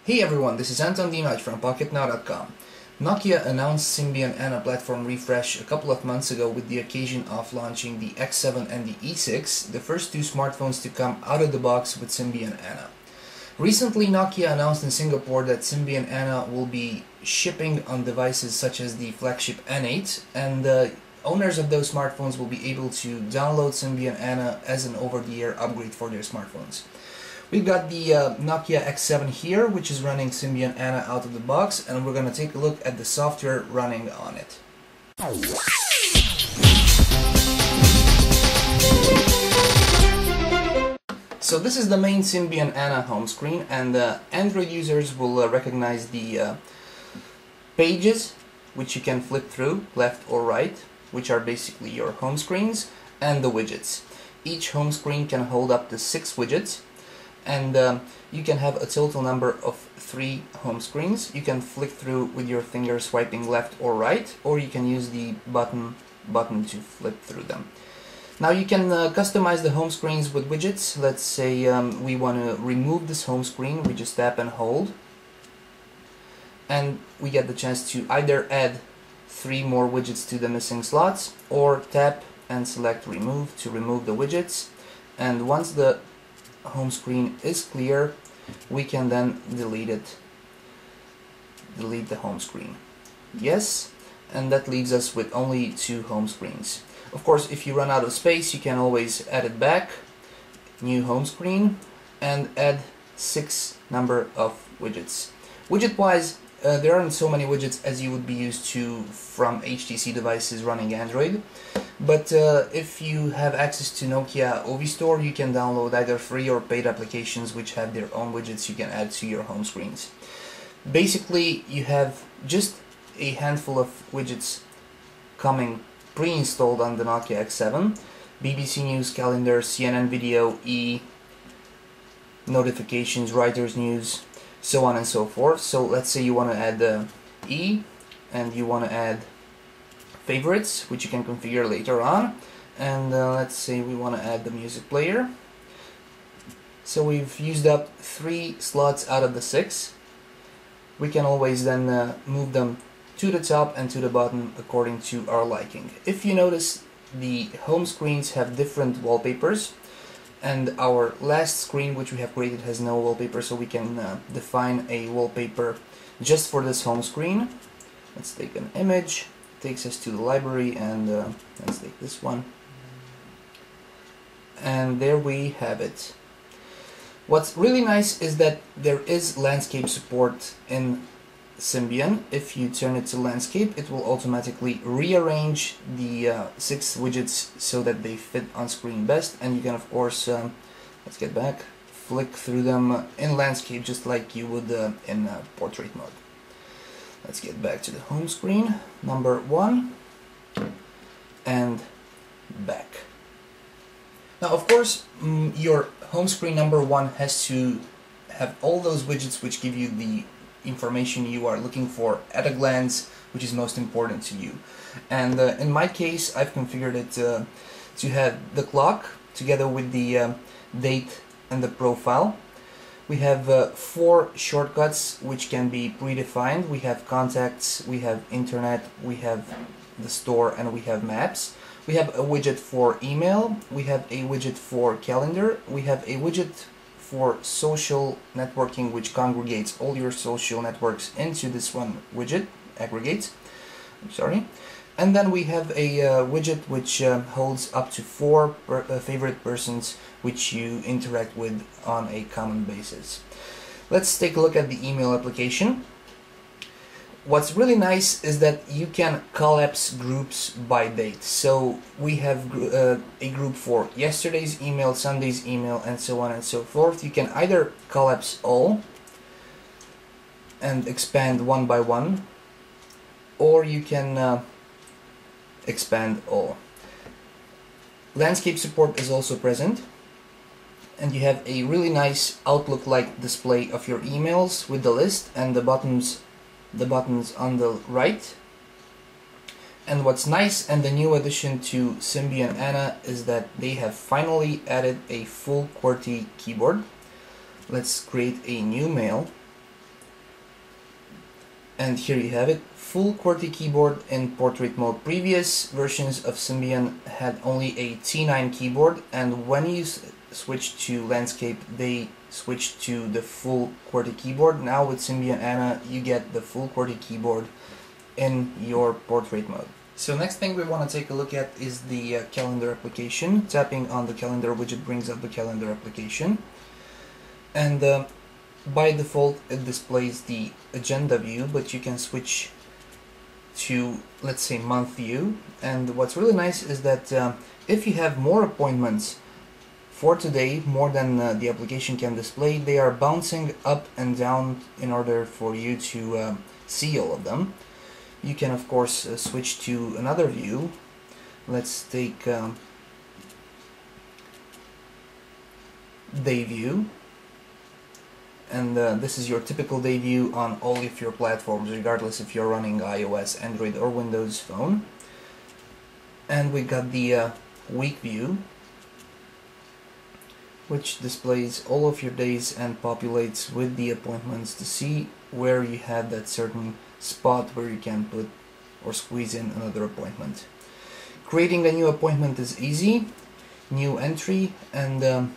Hey everyone, this is Anton Dimaj from Pocketnow.com. Nokia announced Symbian Anna platform refresh a couple of months ago with the occasion of launching the X7 and the E6, the first two smartphones to come out of the box with Symbian Anna. Recently, Nokia announced in Singapore that Symbian Anna will be shipping on devices such as the flagship N8, and owners of those smartphones will be able to download Symbian Anna as an over-the-air upgrade for their smartphones. We've got the Nokia X7 here, which is running Symbian Anna out of the box, and we're going to take a look at the software running on it. So this is the main Symbian Anna home screen, and Android users will recognize the pages, which you can flip through left or right, which are basically your home screens, and the widgets. Each home screen can hold up to 6 widgets, and you can have a total number of 3 home screens. You can flick through with your finger swiping left or right, or you can use the button to flip through them. Now you can customize the home screens with widgets. Let's say we want to remove this home screen. We just tap and hold, and we get the chance to either add 3 more widgets to the missing slots, or tap and select remove to remove the widgets. And once the home screen is clear, we can then delete the home screen. Yes, and that leaves us with only 2 home screens. Of course, if you run out of space, you can always add it back, new home screen, and add 6 number of widgets. Widget wise, there aren't so many widgets as you would be used to from HTC devices running Android, but if you have access to Nokia OV Store, you can download either free or paid applications which have their own widgets you can add to your home screens. Basically, you have just a handful of widgets coming pre-installed on the Nokia X7: BBC News, Calendar, CNN Video, E, notifications, Writers News, so on and so forth. So let's say you want to add E, and you want to add favorites, which you can configure later on, and let's say we want to add the music player. So we've used up 3 slots out of the 6. We can always then move them to the top and to the bottom according to our liking. If you notice, the home screens have different wallpapers, and our last screen which we have created has no wallpaper, so we can define a wallpaper just for this home screen. Let's take an image, takes us to the library, and let's take this one, and there we have it. What's really nice is that there is landscape support in Symbian. If you turn it to landscape, it will automatically rearrange the 6 widgets so that they fit on screen best, and you can of course, let's get back, flick through them in landscape just like you would in portrait mode. Let's get back to the home screen, number 1, and back. Now of course, your home screen number 1 has to have all those widgets which give you the information you are looking for at a glance, which is most important to you. And in my case, I've configured it to have the clock together with the date and the profile. We have 4 shortcuts which can be predefined. We have contacts, we have internet, we have the store, and we have maps. We have a widget for email, we have a widget for calendar, we have a widget for social networking, which congregates all your social networks into this one widget, aggregates, I'm sorry. And then we have a widget which holds up to 4 favorite persons which you interact with on a common basis. Let's take a look at the email application. What's really nice is that you can collapse groups by date. So we have a group for yesterday's email, Sunday's email, and so on and so forth. You can either collapse all and expand one by one, or you can expand all. Landscape support is also present, and you have a really nice Outlook-like display of your emails with the list and the buttons on the right. And what's nice, and the new addition to Symbian Anna, is that they have finally added a full QWERTY keyboard. Let's create a new mail. And here you have it, full QWERTY keyboard in portrait mode. Previous versions of Symbian had only a T9 keyboard, and when you switch to landscape, they switched to the full QWERTY keyboard. Now with Symbian Anna, you get the full QWERTY keyboard in your portrait mode. So next thing we want to take a look at is the calendar application. Tapping on the calendar widget brings up the calendar application, and by default it displays the agenda view, but you can switch to, let's say, month view. And what's really nice is that if you have more appointments for today, more than the application can display, they are bouncing up and down in order for you to see all of them. You can of course switch to another view. Let's take day view, and this is your typical day view on all of your platforms, regardless if you're running iOS, Android or Windows Phone. And we got the week view, which displays all of your days and populates with the appointments to see where you have that certain spot where you can put or squeeze in another appointment. Creating a new appointment is easy. New entry, and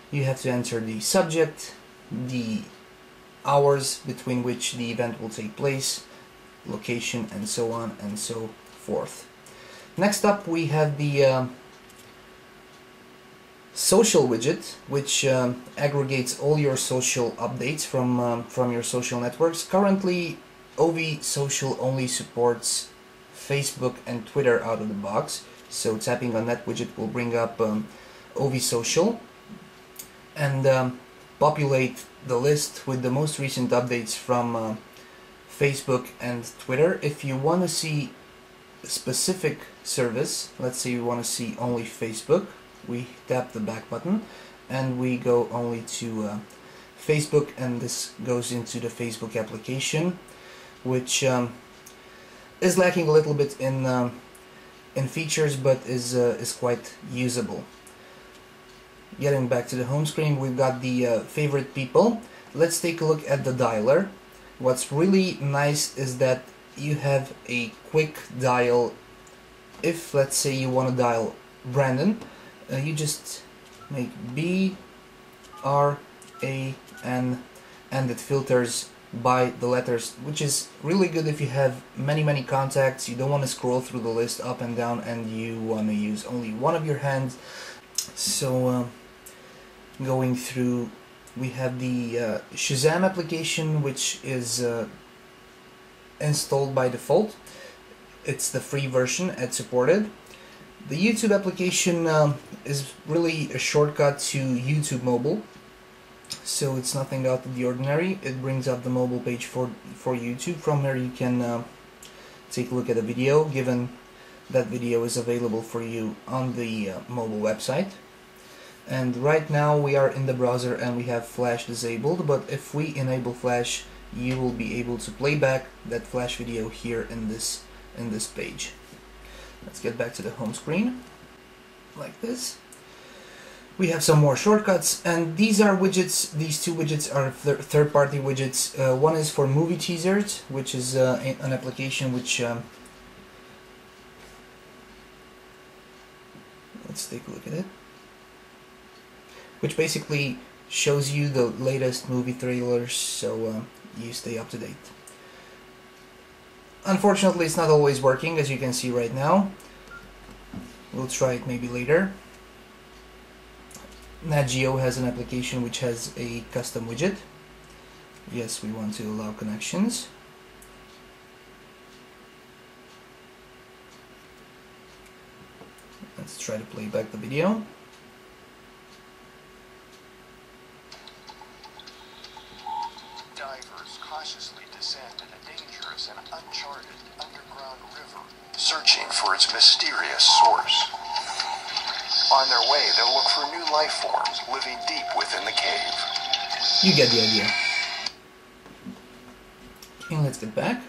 you have to enter the subject, the hours between which the event will take place, location, and so on and so forth. Next up we have the social widget, which aggregates all your social updates from your social networks. Currently OV Social only supports Facebook and Twitter out of the box, so tapping on that widget will bring up OV Social and populate the list with the most recent updates from Facebook and Twitter. If you want to see a specific service, let's say you want to see only Facebook, we tap the back button and we go only to Facebook, and this goes into the Facebook application, which is lacking a little bit in features, but is quite usable. Getting back to the home screen, we've got the favorite people. Let's take a look at the dialer. What's really nice is that you have a quick dial. If, let's say, you want to dial Brandon, you just make B, R, A, N, and it filters by the letters, which is really good if you have many contacts, you don't want to scroll through the list up and down, and you want to use only one of your hands. So going through, we have the Shazam application, which is installed by default. It's the free version, it's supported. The YouTube application is really a shortcut to YouTube Mobile, so it's nothing out of the ordinary. It brings up the mobile page for YouTube. From here you can take a look at a video, given that video is available for you on the mobile website. And right now we are in the browser and we have Flash disabled, but if we enable Flash, you will be able to play back that Flash video here in this page. Let's get back to the home screen, like this. We have some more shortcuts, and these are widgets. These two widgets are third-party widgets. One is for movie teasers, which is an application which let's take a look at it, which basically shows you the latest movie trailers, so you stay up to date. Unfortunately, it's not always working, as you can see right now. We'll try it maybe later. Nat Geo has an application which has a custom widget. Yes, we want to allow connections. Let's try to play back the video. Divers cautiously descend in a dangerous and uncharted underground river, searching for its mysterious source. On their way, they'll look for new life forms living deep within the cave. You get the idea. Okay, let's get back.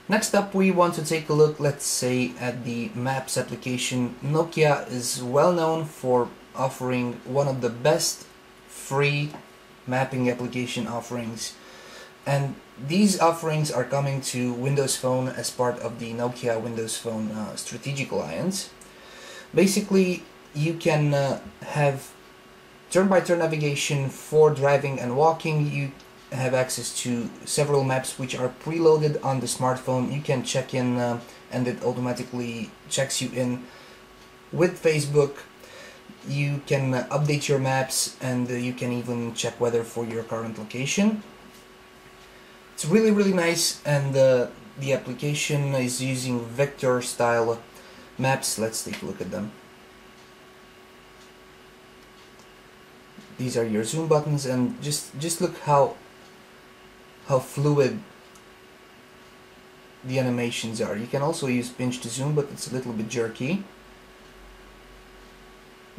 Next up, we want to take a look, let's say, at the Maps application. Nokia is well known for offering one of the best free mapping application offerings And these offerings are coming to Windows Phone as part of the Nokia Windows Phone Strategic Alliance. Basically, you can have turn-by-turn navigation for driving and walking. You have access to several maps which are preloaded on the smartphone. You can check in and it automatically checks you in with Facebook. You can update your maps, and you can even check weather for your current location. It's really nice, and the application is using vector style maps. Let's take a look at them. These are your zoom buttons, and just look how fluid the animations are. You can also use pinch to zoom, but it's a little bit jerky.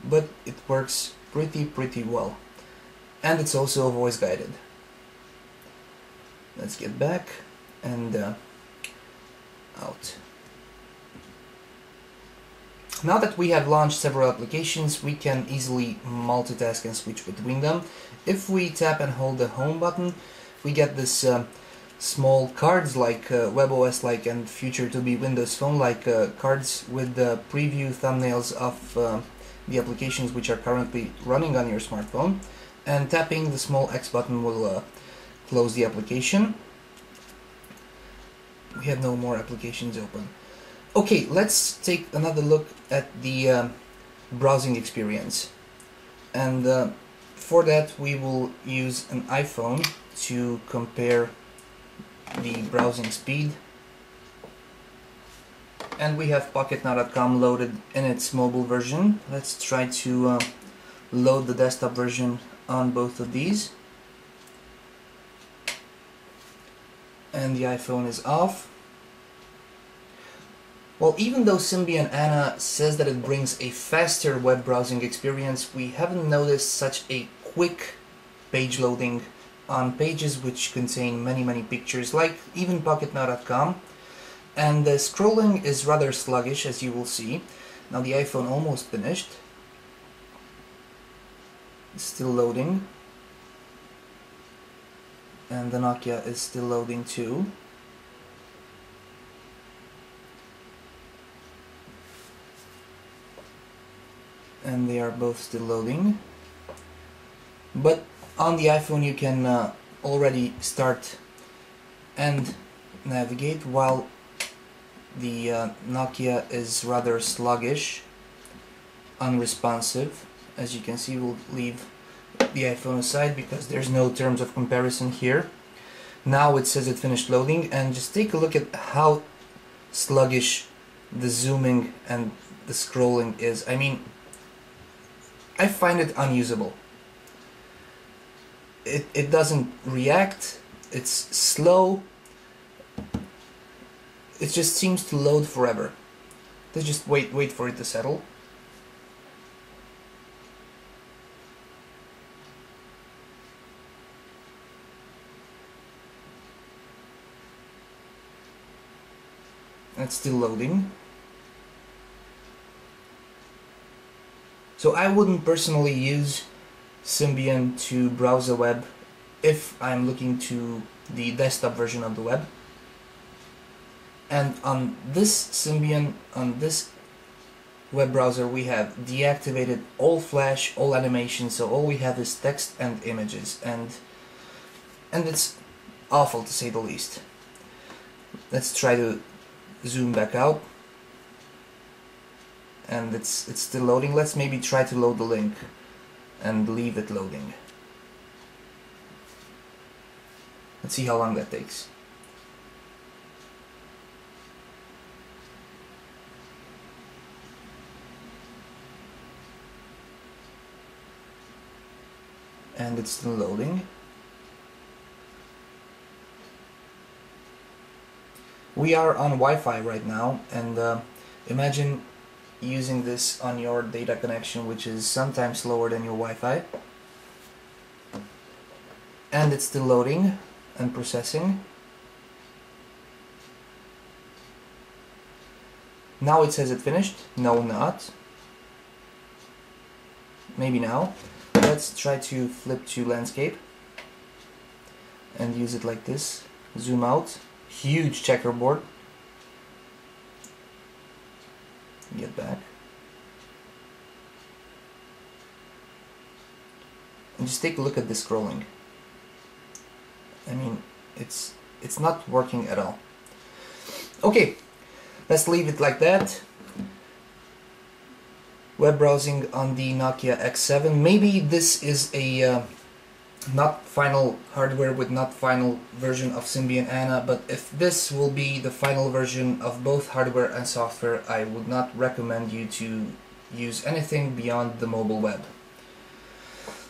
But it works pretty well. And it's also voice guided. Let's get back and out. Now that we have launched several applications, we can easily multitask and switch between them. If we tap and hold the home button, we get this small cards like WebOS like and future to be Windows Phone like cards with the preview thumbnails of the applications which are currently running on your smartphone, and tapping the small X button will close the application. We have no more applications open. Okay, let's take another look at the browsing experience, and for that we will use an iPhone to compare the browsing speed. And we have Pocketnow.com loaded in its mobile version. Let's try to load the desktop version on both of these. And the iPhone is off. Well, even though Symbian Anna says that it brings a faster web browsing experience, we haven't noticed such a quick page loading on pages which contain many pictures, like even Pocketnow.com. And the scrolling is rather sluggish, as you will see. Now the iPhone almost finished. It's still loading. And the Nokia is still loading too. And they are both still loading. But on the iPhone you can already start and navigate, while the Nokia is rather sluggish, unresponsive. As you can see, we'll leave the iPhone aside because there's no terms of comparison here. Now it says it finished loading, and just take a look at how sluggish the zooming and the scrolling is. I mean, I find it unusable. It doesn't react, it's slow. It just seems to load forever. Let's just wait for it to settle. It's still loading. So I wouldn't personally use Symbian to browse the web if I'm looking to the desktop version of the web. And on this Symbian, on this web browser, we have deactivated all flash, all animation, so all we have is text and images, and it's awful to say the least. Let's try to zoom back out, and it's still loading. Let's maybe try to load the link and leave it loading. Let's see how long that takes. And it's still loading. We are on Wi-Fi right now, and imagine using this on your data connection, which is sometimes slower than your Wi-Fi. And it's still loading and processing. Now it says it finished. No, not. Maybe now. Let's try to flip to landscape. and use it like this. Zoom out. Huge checkerboard. Get back. And just take a look at the scrolling. I mean, it's not working at all. Okay, let's leave it like that. Web browsing on the Nokia X7. Maybe this is a not final hardware with not final version of Symbian Anna, but if this will be the final version of both hardware and software, I would not recommend you to use anything beyond the mobile web.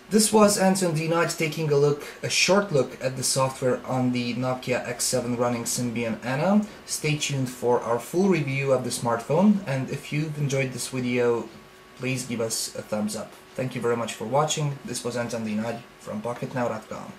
This was Anton D-Knight taking a short look at the software on the Nokia X7 running Symbian Anna. Stay tuned for our full review of the smartphone, and if you've enjoyed this video, please give us a thumbs up. Thank you very much for watching. This was Anton D-Knight from Pocketnow.com.